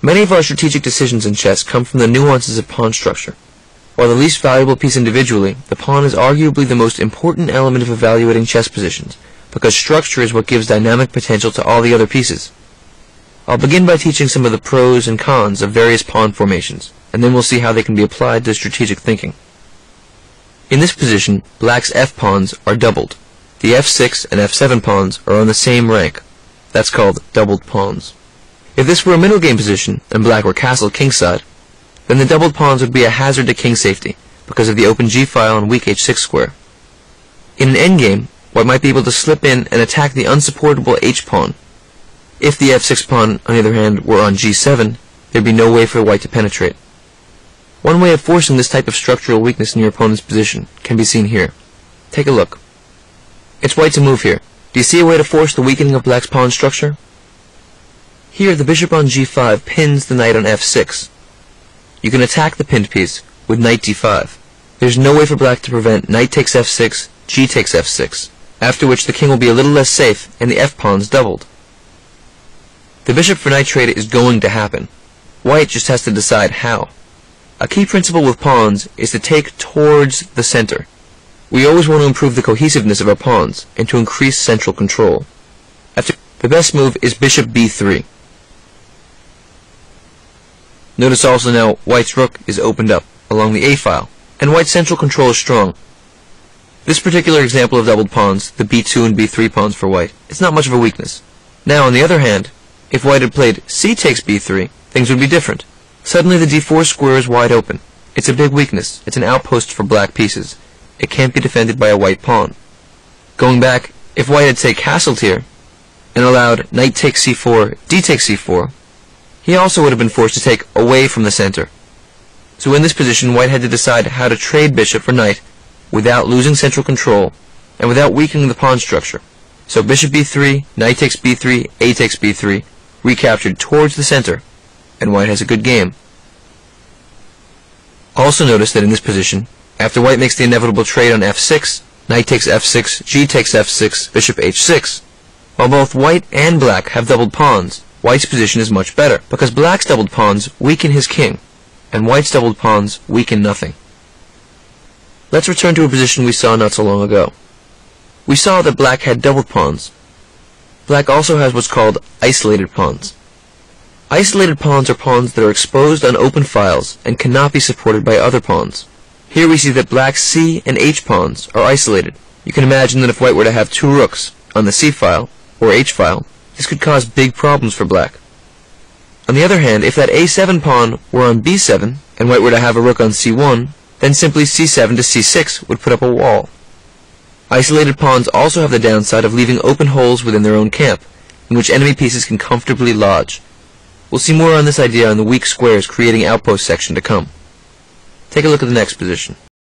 Many of our strategic decisions in chess come from the nuances of pawn structure. While the least valuable piece individually, the pawn is arguably the most important element of evaluating chess positions, because structure is what gives dynamic potential to all the other pieces. I'll begin by teaching some of the pros and cons of various pawn formations, and then we'll see how they can be applied to strategic thinking. In this position, black's f-pawns are doubled. The f6 and f7 pawns are on the same rank. That's called doubled pawns. If this were a middle game position, and black were castled kingside, then the doubled pawns would be a hazard to king safety, because of the open g-file and weak h6 square. In an endgame, white might be able to slip in and attack the unsupportable h-pawn. If the f6 pawn, on the other hand, were on g7, there'd be no way for white to penetrate. One way of forcing this type of structural weakness in your opponent's position can be seen here. Take a look. It's white to move here. Do you see a way to force the weakening of black's pawn structure? Here, the bishop on g5 pins the knight on f6. You can attack the pinned piece with knight d5. There's no way for black to prevent knight takes f6, g takes f6, after which the king will be a little less safe and the f-pawn's doubled. The bishop for knight trade is going to happen. White just has to decide how. A key principle with pawns is to take towards the center. We always want to improve the cohesiveness of our pawns and to increase central control. The best move is bishop b3. Notice also now white's rook is opened up along the a-file, and white's central control is strong. This particular example of doubled pawns, the b2 and b3 pawns for white, is not much of a weakness. Now, on the other hand, if white had played c takes b3, things would be different. Suddenly the d4 square is wide open. It's a big weakness. It's an outpost for black pieces. It can't be defended by a white pawn. Going back, if white had, say, castled here, and allowed knight takes c4, d takes c4, he also would have been forced to take away from the center. So in this position, white had to decide how to trade bishop for knight without losing central control and without weakening the pawn structure. So bishop b3, knight takes b3, a takes b3, recaptured towards the center, and white has a good game. Also notice that in this position, after white makes the inevitable trade on f6, knight takes f6, g takes f6, bishop h6. While both white and black have doubled pawns, white's position is much better, because black's doubled pawns weaken his king, and white's doubled pawns weaken nothing. Let's return to a position we saw not so long ago. We saw that black had doubled pawns. Black also has what's called isolated pawns. Isolated pawns are pawns that are exposed on open files and cannot be supported by other pawns. Here we see that black's c and h pawns are isolated. You can imagine that if white were to have two rooks on the c file or h file, this could cause big problems for black. On the other hand, if that a7 pawn were on b7 and white were to have a rook on c1, then simply c7 to c6 would put up a wall. Isolated pawns also have the downside of leaving open holes within their own camp, in which enemy pieces can comfortably lodge. We'll see more on this idea in the weak squares creating outpost section to come. Take a look at the next position.